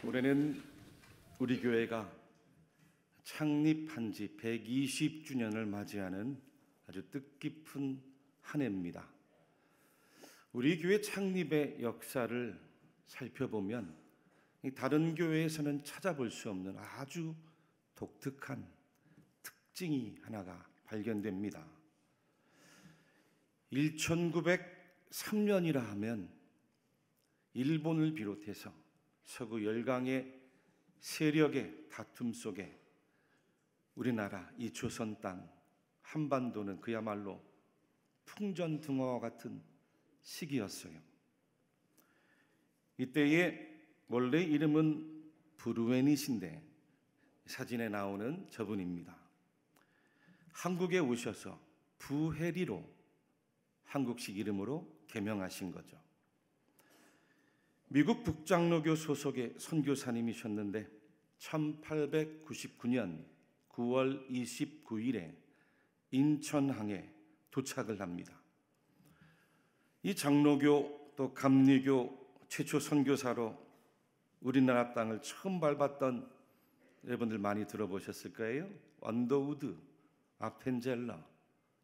올해는 우리 교회가 창립한 지 120주년을 맞이하는 아주 뜻깊은 한 해입니다. 우리 교회 창립의 역사를 살펴보면 다른 교회에서는 찾아볼 수 없는 아주 독특한 특징이 하나가 발견됩니다. 1903년이라 하면 일본을 비롯해서 서구 열강의 세력의 다툼 속에 우리나라 이 조선 땅 한반도는 그야말로 풍전등화와 같은 시기였어요. 이때의 원래 이름은 브루에닛인데 사진에 나오는 저분입니다. 한국에 오셔서 부해리로 한국식 이름으로 개명하신 거죠. 미국 북장로교 소속의 선교사님이셨는데 1899년 9월 29일에 인천항에 도착을 합니다. 이 장로교 또 감리교 최초 선교사로 우리나라 땅을 처음 밟았던 여러분들 많이 들어보셨을 거예요. 언더우드, 아펜젤러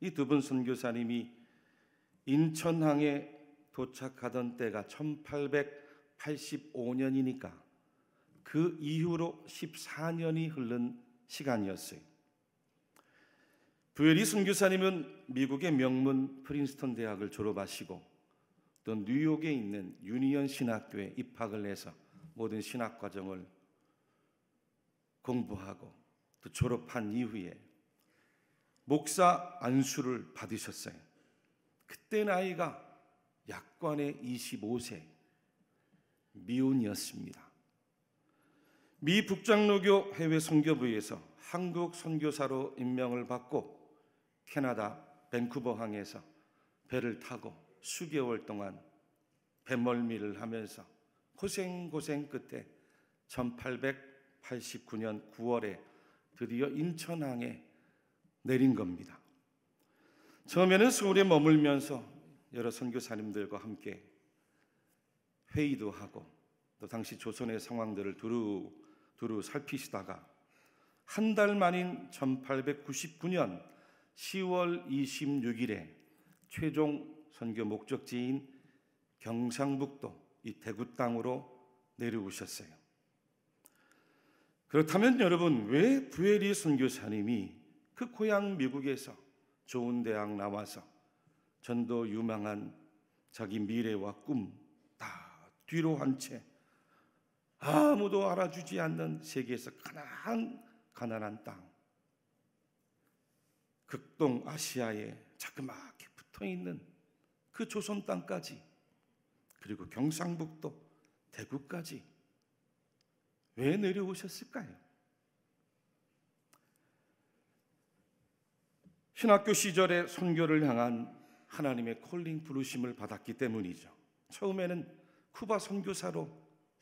이 두 분 선교사님이 인천항에 도착하던 때가 1885년이니까 그 이후로 14년이 흐른 시간이었어요. 부에리 선교사님은 미국의 명문 프린스턴 대학을 졸업하시고 또 뉴욕에 있는 유니언 신학교에 입학을 해서 모든 신학 과정을 공부하고 또 졸업한 이후에 목사 안수를 받으셨어요. 그때 나이가 약관의 25세, 미혼이었습니다. 미 북장로교 해외 선교부에서 한국 선교사로 임명을 받고 캐나다 밴쿠버항에서 배를 타고 수개월 동안 배멀미를 하면서 고생 끝에 1889년 9월에 드디어 인천항에 내린 겁니다. 처음에는 서울에 머물면서 여러 선교사님들과 함께 회의도 하고 또 당시 조선의 상황들을 두루 살피시다가 한 달 만인 1899년 10월 26일에 최종 선교 목적지인 경상북도 이 대구 땅으로 내려오셨어요. 그렇다면 여러분, 왜 부에리 선교사님이 그 고향 미국에서 좋은 대학 나와서 전도 유망한 자기 미래와 꿈 다 뒤로 한 채 아무도 알아주지 않는 세계에서 가난한 땅, 극동 아시아에 자그맣게 붙어있는 그 조선 땅까지 그리고 경상북도 대구까지 왜 내려오셨을까요? 신학교 시절에 선교를 향한 하나님의 콜링 부르심을 받았기 때문이죠. 처음에는 쿠바 선교사로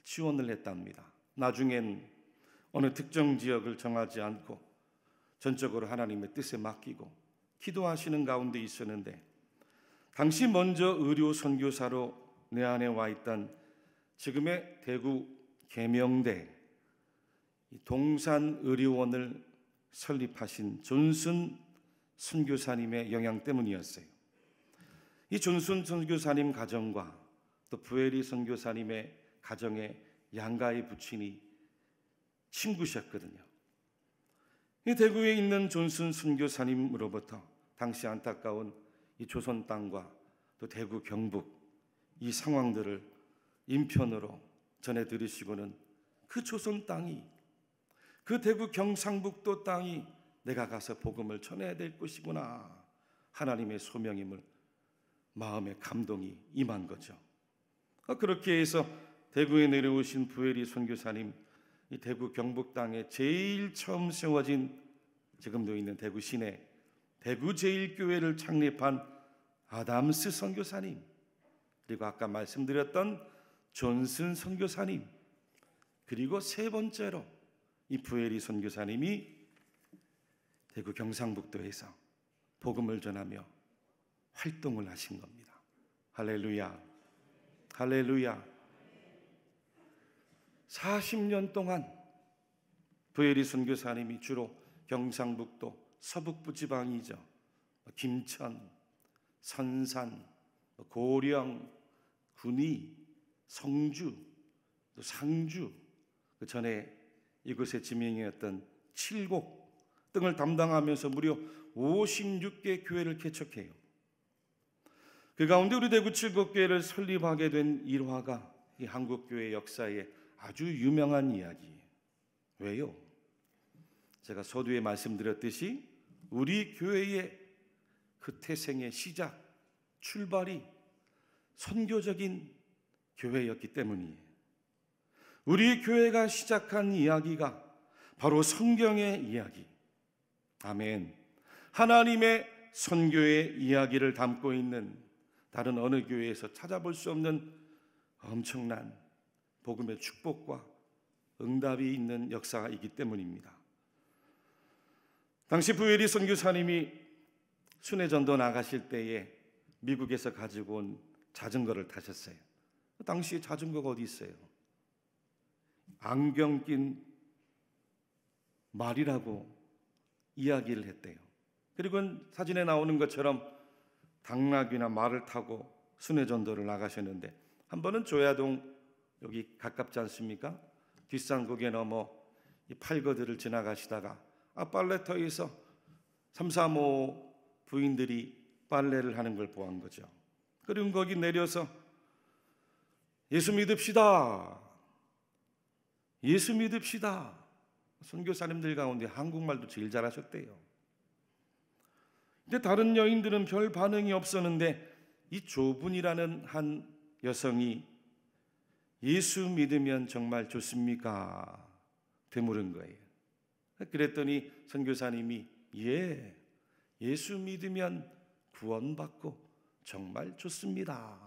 지원을 했답니다. 나중엔 어느 특정 지역을 정하지 않고 전적으로 하나님의 뜻에 맡기고 기도하시는 가운데 있었는데 당시 먼저 의료 선교사로 내 안에 와 있던 지금의 대구 계명대 동산의료원을 설립하신 존슨 선교사님의 영향 때문이었어요. 이 존슨 선교사님 가정과 또 부에리 선교사님의 가정의 양가의 부친이 친구셨거든요. 이 대구에 있는 존슨 선교사님으로부터 당시 안타까운 이 조선 땅과 또 대구 경북 이 상황들을 인편으로 전해 들으시고는 그 조선 땅이 그 대구 경상북도 땅이 내가 가서 복음을 전해야 될 것이구나 하나님의 소명임을 마음의 감동이 임한 거죠. 그렇게 해서 대구에 내려오신 부에리 선교사님, 이 대구 경북 땅에 제일 처음 세워진 지금도 있는 대구 시내 대구 제일교회를 창립한 아담스 선교사님, 그리고 아까 말씀드렸던 존슨 선교사님, 그리고 세 번째로 이 부에리 선교사님이 대구 경상북도에서 복음을 전하며 활동을 하신 겁니다. 할렐루야, 할렐루야. 40년 동안 부에리 선교사님이 주로 경상북도 서북부 지방이죠. 김천, 선산, 고령, 군위, 성주, 또 상주, 그 전에 이곳의 지명이었던 칠곡 등을 담당하면서 무려 56개 교회를 개척해요. 그 가운데 우리 대구 칠곡교회를 설립하게 된 일화가 이 한국교회 역사에 아주 유명한 이야기예요. 왜요? 제가 서두에 말씀드렸듯이 우리 교회의 그 태생의 시작, 출발이 선교적인 교회였기 때문이에요. 우리 교회가 시작한 이야기가 바로 성경의 이야기, 아멘, 하나님의 선교의 이야기를 담고 있는 다른 어느 교회에서 찾아볼 수 없는 엄청난 복음의 축복과 응답이 있는 역사이기 때문입니다. 당시 부에리 선교사님이 순회전도 나가실 때에 미국에서 가지고 온 자전거를 타셨어요. 당시에 자전거가 어디 있어요? 안경 낀 말이라고 이야기를 했대요. 그리고 사진에 나오는 것처럼 당나귀나 말을 타고 순회전도를 나가셨는데, 한 번은 조야동 여기 가깝지 않습니까? 뒷산국에 넘어 이 팔거들을 지나가시다가 빨래터에서 335 부인들이 빨래를 하는 걸 보한 거죠. 그리고 거기 내려서 예수 믿읍시다, 예수 믿읍시다. 선교사님들 가운데 한국말도 제일 잘하셨대요. 근데 다른 여인들은 별 반응이 없었는데 이 조분이라는 한 여성이 예수 믿으면 정말 좋습니까? 되물은 거예요. 그랬더니 선교사님이 예수 믿으면 구원받고 정말 좋습니다.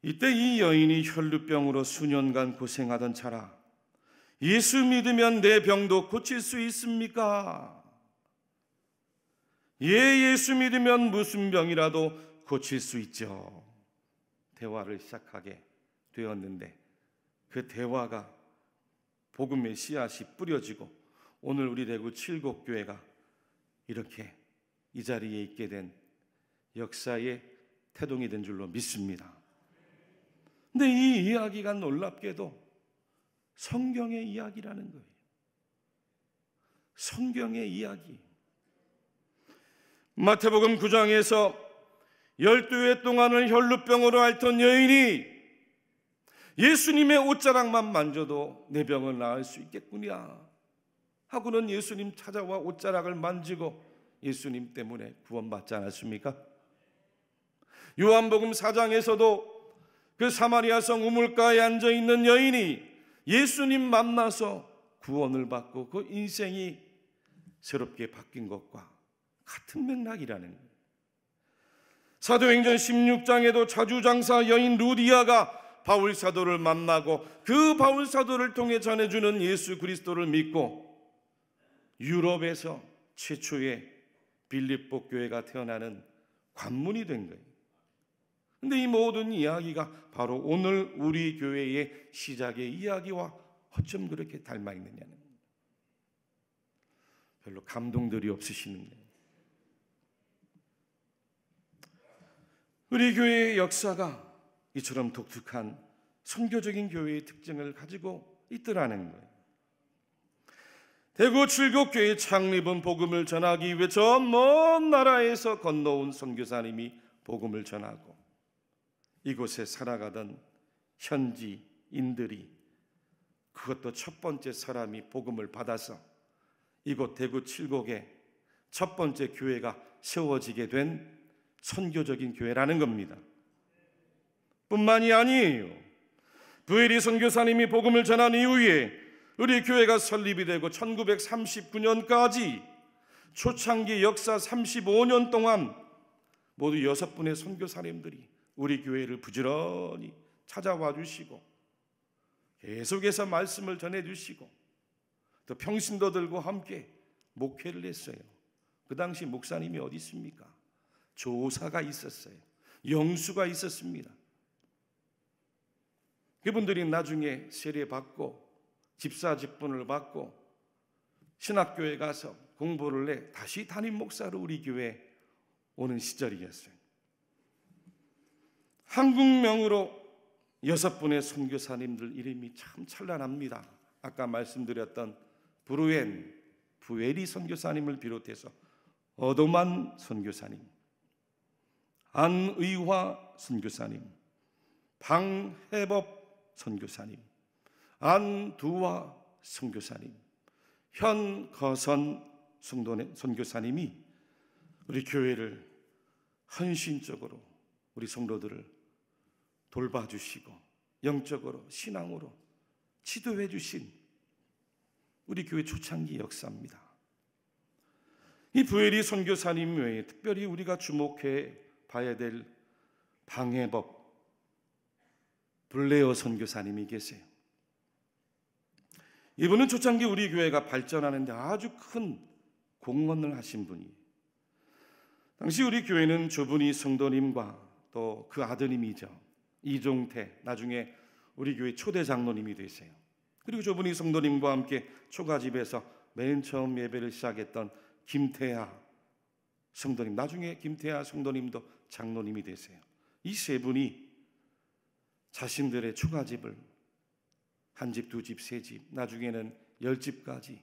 이때 이 여인이 혈루병으로 수년간 고생하던 차라 예수 믿으면 내 병도 고칠 수 있습니까? 예수 믿으면 무슨 병이라도 고칠 수 있죠. 대화를 시작하게 되었는데 그 대화가 복음의 씨앗이 뿌려지고 오늘 우리 대구 칠곡교회가 이렇게 이 자리에 있게 된 역사의 태동이 된 줄로 믿습니다. 근데 이 이야기가 놀랍게도 성경의 이야기라는 거예요. 성경의 이야기. 마태복음 9장에서 12회 동안을 혈루병으로 앓던 여인이 예수님의 옷자락만 만져도 내 병을 나을 수 있겠구나 하고는 예수님 찾아와 옷자락을 만지고 예수님 때문에 구원받지 않았습니까? 요한복음 4장에서도 그 사마리아 성 우물가에 앉아있는 여인이 예수님 만나서 구원을 받고 그 인생이 새롭게 바뀐 것과 같은 맥락이라는 거예요. 사도행전 16장에도 자주장사 여인 루디아가 바울사도를 만나고 그 바울사도를 통해 전해주는 예수 그리스도를 믿고 유럽에서 최초의 빌립보 교회가 태어나는 관문이 된 거예요. 근데 이 모든 이야기가 바로 오늘 우리 교회의 시작의 이야기와 어쩜 그렇게 닮아 있느냐는 거예요. 별로 감동들이 없으시는 거예요. 우리 교회의 역사가 이처럼 독특한 선교적인 교회의 특징을 가지고 있더라는 거예요. 대구 칠곡교회 창립은 복음을 전하기 위해 저 먼 나라에서 건너온 선교사님이 복음을 전하고 이곳에 살아가던 현지인들이 그것도 첫 번째 사람이 복음을 받아서 이곳 대구 칠곡에 첫 번째 교회가 세워지게 된 선교적인 교회라는 겁니다. 뿐만이 아니에요. 부에리 선교사님이 복음을 전한 이후에 우리 교회가 설립이 되고 1939년까지 초창기 역사 35년 동안 모두 6분의 선교사님들이 우리 교회를 부지런히 찾아와 주시고 계속해서 말씀을 전해주시고 또 평신도들과 함께 목회를 했어요. 그 당시 목사님이 어디 있습니까? 조사가 있었어요. 영수가 있었습니다. 그분들이 나중에 세례받고 집사 직분을 받고 신학교에 가서 공부를 해 다시 담임 목사로 우리 교회에 오는 시절이었어요. 한국명으로 6분의 선교사님들 이름이 참 찬란합니다. 아까 말씀드렸던 부에리 선교사님을 비롯해서 어도만 선교사님, 안의화 선교사님, 방해법 선교사님, 안두화 선교사님, 현거선 선교사님이 우리 교회를 헌신적으로 우리 성도들을 돌봐주시고 영적으로 신앙으로 지도해 주신 우리 교회 초창기 역사입니다. 이 부에리 선교사님 외에 특별히 우리가 주목해 봐야 될 방해법 블레어 선교사님이 계세요. 이분은 초창기 우리 교회가 발전하는데 아주 큰 공헌을 하신 분이에요. 당시 우리 교회는 저분이 성도님과 또 그 아드님이죠, 이종태, 나중에 우리 교회 초대 장로님이 되세요. 그리고 저분이 성도님과 함께 초가집에서 맨 처음 예배를 시작했던 김태하 성도님, 나중에 김태하 성도님도 장로님이 되세요. 이 세 분이 자신들의 초가집을 한 집, 두 집, 세 집, 나중에는 10집까지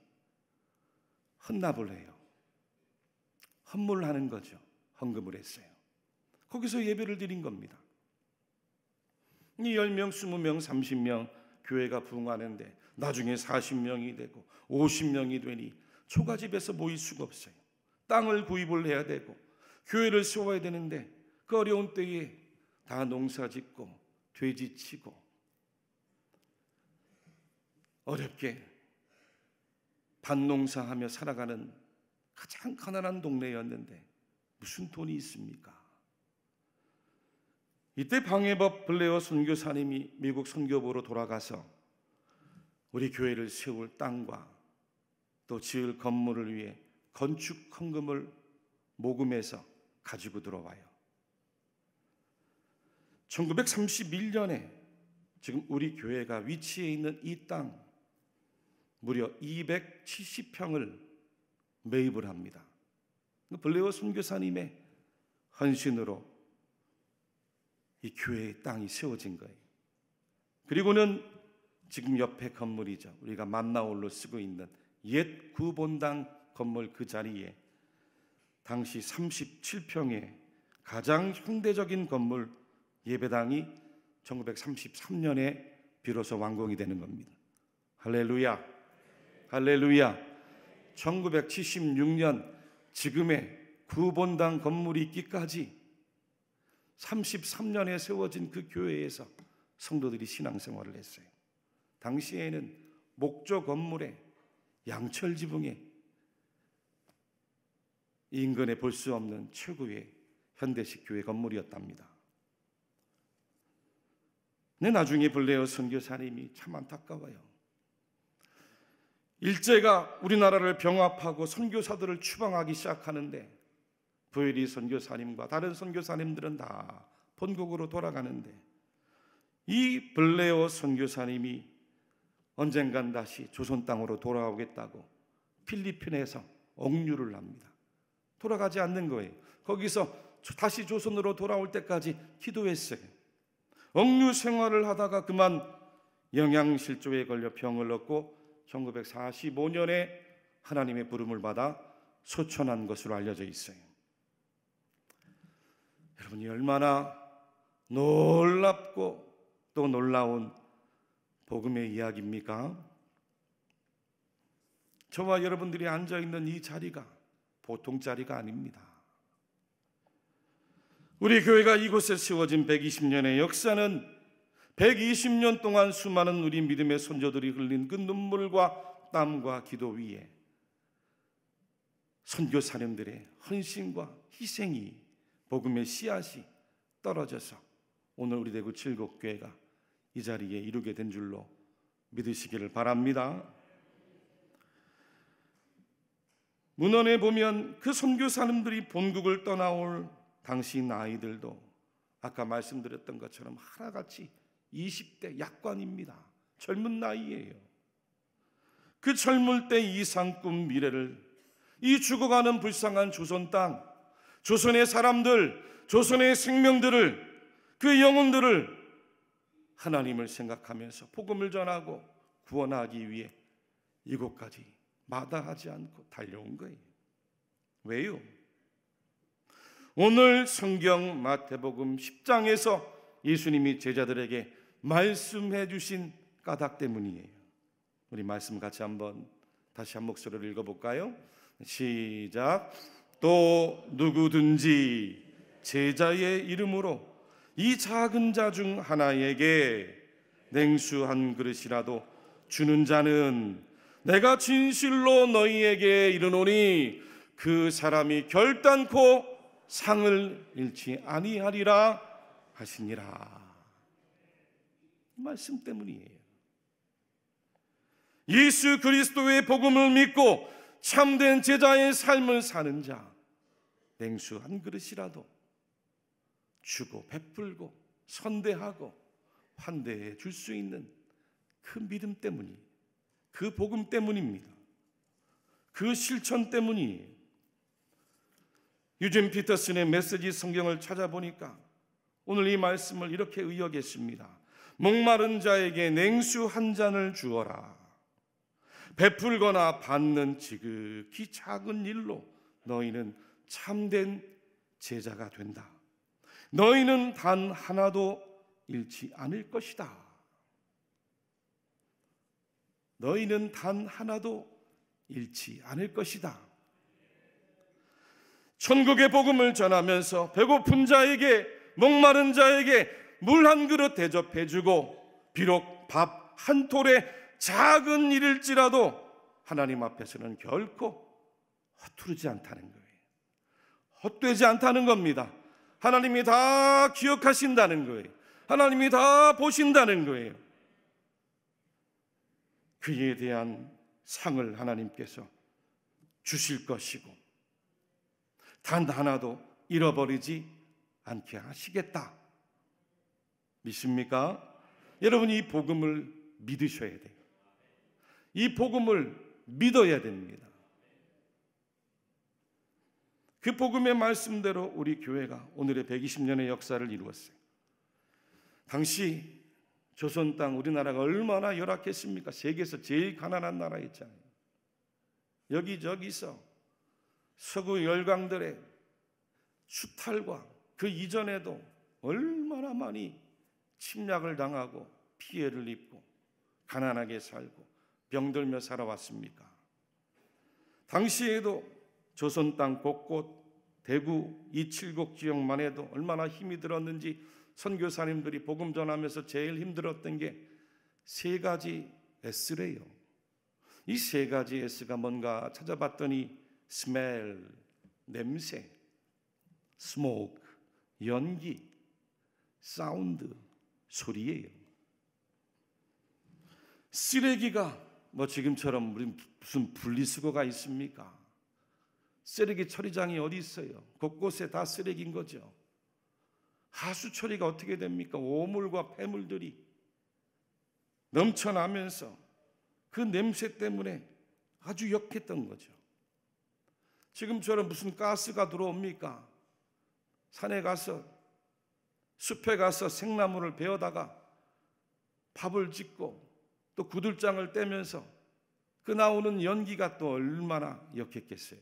헌납을 해요. 헌물하는 거죠. 헌금을 했어요. 거기서 예배를 드린 겁니다. 이 10명, 20명, 30명 교회가 부흥하는데 나중에 40명이 되고 50명이 되니 초가집에서 모일 수가 없어요. 땅을 구입을 해야 되고 교회를 세워야 되는데 그 어려운 때에 다 농사 짓고 돼지 치고 어렵게 밭농사하며 살아가는 가장 가난한 동네였는데 무슨 돈이 있습니까? 이때 방해법 블레어 선교사님이 미국 선교부로 돌아가서 우리 교회를 세울 땅과 또 지을 건물을 위해 건축 헌금을 모금해서 가지고 들어와요. 1931년에 지금 우리 교회가 위치해 있는 이 땅 무려 270평을 매입을 합니다. 블레어 선교사님의 헌신으로 이 교회의 땅이 세워진 거예요. 그리고는 지금 옆에 건물이죠, 우리가 만나홀로 쓰고 있는 옛 구본당 건물 그 자리에 당시 37평의 가장 현대적인 건물 예배당이 1933년에 비로소 완공이 되는 겁니다. 할렐루야, 할렐루야. 1976년 지금의 구본당 건물이 있기까지 33년에 세워진 그 교회에서 성도들이 신앙생활을 했어요. 당시에는 목조 건물에 양철 지붕에 인근에 볼 수 없는 최고의 현대식 교회 건물이었답니다. 근데 나중에 블레어 선교사님이 참 안타까워요. 일제가 우리나라를 병합하고 선교사들을 추방하기 시작하는데 부에리 선교사님과 다른 선교사님들은 다 본국으로 돌아가는데 이 블레어 선교사님이 언젠간 다시 조선 땅으로 돌아오겠다고 필리핀에서 억류를 합니다. 돌아가지 않는 거예요. 거기서 다시 조선으로 돌아올 때까지 기도했어요. 억류 생활을 하다가 그만 영양실조에 걸려 병을 얻고 1945년에 하나님의 부름을 받아 소천한 것으로 알려져 있어요. 여러분이 얼마나 놀랍고 또 놀라운 복음의 이야기입니까? 저와 여러분들이 앉아있는 이 자리가 보통 자리가 아닙니다. 우리 교회가 이곳에 세워진 120년의 역사는 120년 동안 수많은 우리 믿음의 선조들이 흘린 그 눈물과 땀과 기도 위에 선교사님들의 헌신과 희생이 복음의 씨앗이 떨어져서 오늘 우리 대구 칠곡교회가 이 자리에 이루게 된 줄로 믿으시기를 바랍니다. 문헌에 보면 그 선교사님들이 본국을 떠나올 당시 아이들도 아까 말씀드렸던 것처럼 하나같이 20대 약관입니다. 젊은 나이예요. 그 젊을 때 이상 꿈 미래를, 이 죽어가는 불쌍한 조선 땅, 조선의 사람들, 조선의 생명들을, 그 영혼들을 하나님을 생각하면서 복음을 전하고 구원하기 위해 이곳까지 마다하지 않고 달려온 거예요. 왜요? 오늘 성경 마태복음 10장에서 예수님이 제자들에게 말씀해 주신 까닭 때문이에요. 우리 말씀 같이 다시 한 목소리로 읽어볼까요? 시작. 또 누구든지 제자의 이름으로 이 작은 자 중 하나에게 냉수 한 그릇이라도 주는 자는 내가 진실로 너희에게 이르노니 그 사람이 결단코 상을 잃지 아니하리라 하시니라. 말씀 때문이에요. 예수 그리스도의 복음을 믿고 참된 제자의 삶을 사는 자, 냉수 한 그릇이라도 주고 베풀고 선대하고 환대해 줄 수 있는 그 믿음 때문이, 그 복음 때문입니다. 그 실천 때문이에요. 유진 피터슨의 메시지 성경을 찾아보니까 오늘 이 말씀을 이렇게 의역했습니다. 목마른 자에게 냉수 한 잔을 주어라. 베풀거나 받는 지극히 작은 일로 너희는 참된 제자가 된다. 너희는 단 하나도 잃지 않을 것이다. 너희는 단 하나도 잃지 않을 것이다. 천국의 복음을 전하면서 배고픈 자에게, 목마른 자에게 물 한 그릇 대접해주고, 비록 밥 한 톨의 작은 일일지라도 하나님 앞에서는 결코 허투르지 않다는 거예요. 헛되지 않다는 겁니다. 하나님이 다 기억하신다는 거예요. 하나님이 다 보신다는 거예요. 그에 대한 상을 하나님께서 주실 것이고 단 하나도 잃어버리지 않게 하시겠다. 믿습니까? 여러분, 이 복음을 믿으셔야 돼요. 이 복음을 믿어야 됩니다. 그 복음의 말씀대로 우리 교회가 오늘의 120년의 역사를 이루었어요. 당시 조선 땅, 우리나라가 얼마나 열악했습니까? 세계에서 제일 가난한 나라였잖아요. 여기저기서 서구 열강들의 수탈과 그 이전에도 얼마나 많이 침략을 당하고 피해를 입고 가난하게 살고 병들며 살아왔습니까? 당시에도 조선 땅 곳곳, 대구 이 7곡 지역만 해도 얼마나 힘이 들었는지 선교사님들이 복음 전하면서 제일 힘들었던 게 세 가지 S래요. 이 세 가지 S가 뭔가 찾아봤더니 smell, 냄새, smoke, 연기, 사운드, 소리예요. 쓰레기가 지금처럼 우리 무슨 분리수거가 있습니까? 쓰레기 처리장이 어디 있어요? 곳곳에 다 쓰레기인 거죠. 하수 처리가 어떻게 됩니까? 오물과 폐물들이 넘쳐나면서 그 냄새 때문에 아주 역했던 거죠. 지금처럼 무슨 가스가 들어옵니까? 산에 가서, 숲에 가서 생나무를 베어다가 밥을 짓고 또 구들장을 떼면서 그 나오는 연기가 또 얼마나 역했겠어요.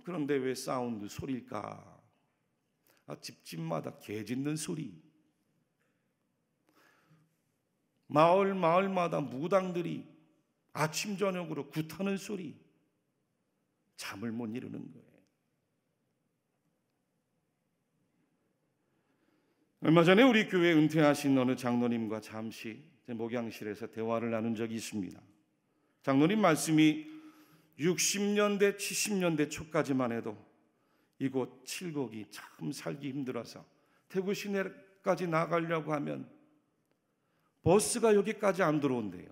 그런데 왜 사운드, 소리일까? 집집마다 개 짖는 소리, 마을마다 무당들이 아침 저녁으로 굿하는 소리, 잠을 못 이루는 거예요. 얼마 전에 우리 교회 은퇴하신 어느 장로님과 잠시 목양실에서 대화를 나눈 적이 있습니다. 장로님 말씀이 60년대 70년대 초까지만 해도 이곳 칠곡이 참 살기 힘들어서 대구 시내까지 나가려고 하면 버스가 여기까지 안 들어온대요.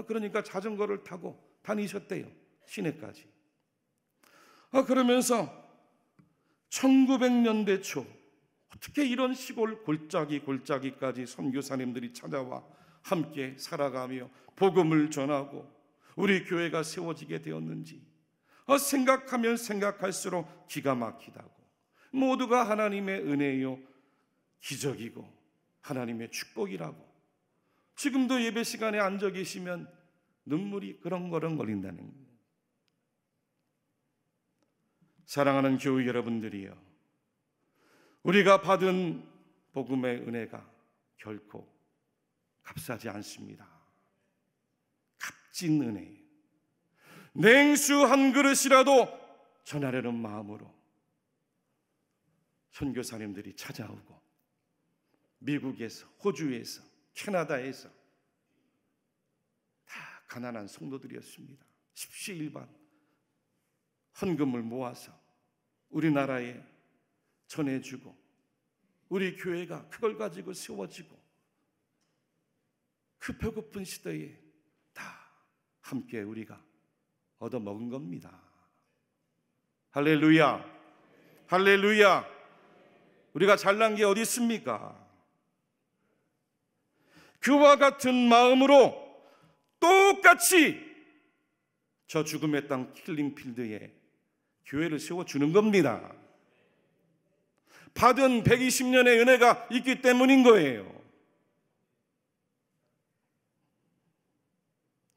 그러니까 자전거를 타고 다니셨대요, 시내까지. 그러면서 1900년대 초 어떻게 이런 시골 골짜기까지 선교사님들이 찾아와 함께 살아가며 복음을 전하고 우리 교회가 세워지게 되었는지 생각하면 생각할수록 기가 막히다고. 모두가 하나님의 은혜요 기적이고 하나님의 축복이라고. 지금도 예배 시간에 앉아 계시면 눈물이 그렁그렁 걸린다는 거예요. 사랑하는 교회 여러분들이여, 우리가 받은 복음의 은혜가 결코 값싸지 않습니다. 값진 은혜. 냉수 한 그릇이라도 전하려는 마음으로 선교사님들이 찾아오고 미국에서, 호주에서, 캐나다에서 다 가난한 성도들이었습니다. 십시일반 헌금을 모아서 우리나라에 전해주고 우리 교회가 그걸 가지고 세워지고 그 배고픈 시대에 다 함께 우리가 얻어먹은 겁니다. 할렐루야, 할렐루야. 우리가 잘난 게 어디 있습니까? 그와 같은 마음으로 똑같이 저 죽음의 땅 킬링필드에 교회를 세워주는 겁니다. 받은 120년의 은혜가 있기 때문인 거예요.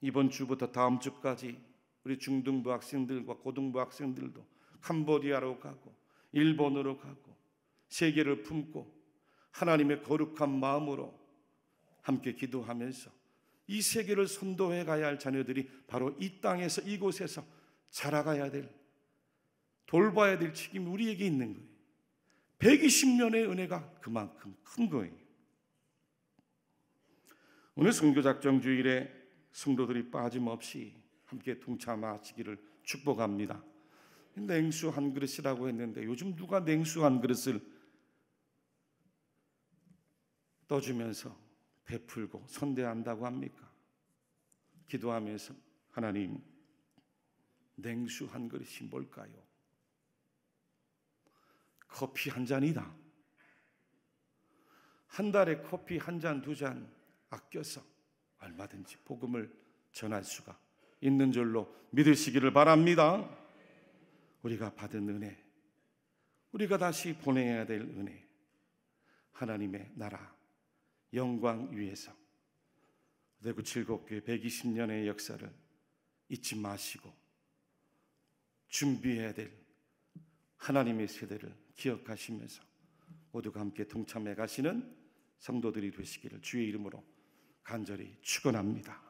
이번 주부터 다음 주까지 우리 중등부 학생들과 고등부 학생들도 캄보디아로 가고 일본으로 가고 세계를 품고 하나님의 거룩한 마음으로 함께 기도하면서 이 세계를 선도해 가야 할 자녀들이 바로 이 땅에서, 이곳에서 자라가야 될, 돌봐야 될 책임이 우리에게 있는 거예요. 120년의 은혜가 그만큼 큰 거예요. 오늘 선교작정 주일에 성도들이 빠짐없이 함께 동참하시기를 축복합니다. 냉수 한 그릇이라고 했는데 요즘 누가 냉수 한 그릇을 떠주면서 베풀고 선대한다고 합니까? 기도하면서 하나님, 냉수 한 그릇이 뭘까요? 커피 한 잔이다. 한 달에 커피 한 잔, 두 잔 아껴서 얼마든지 복음을 전할 수가 있는 줄로 믿으시기를 바랍니다. 우리가 받은 은혜, 우리가 다시 보내야 될 은혜, 하나님의 나라 영광 위에서 대구 칠곡교회 120년의 역사를 잊지 마시고 준비해야 될 하나님의 세대를 기억하시면서 모두가 함께 동참해 가시는 성도들이 되시기를 주의 이름으로 간절히 축원합니다.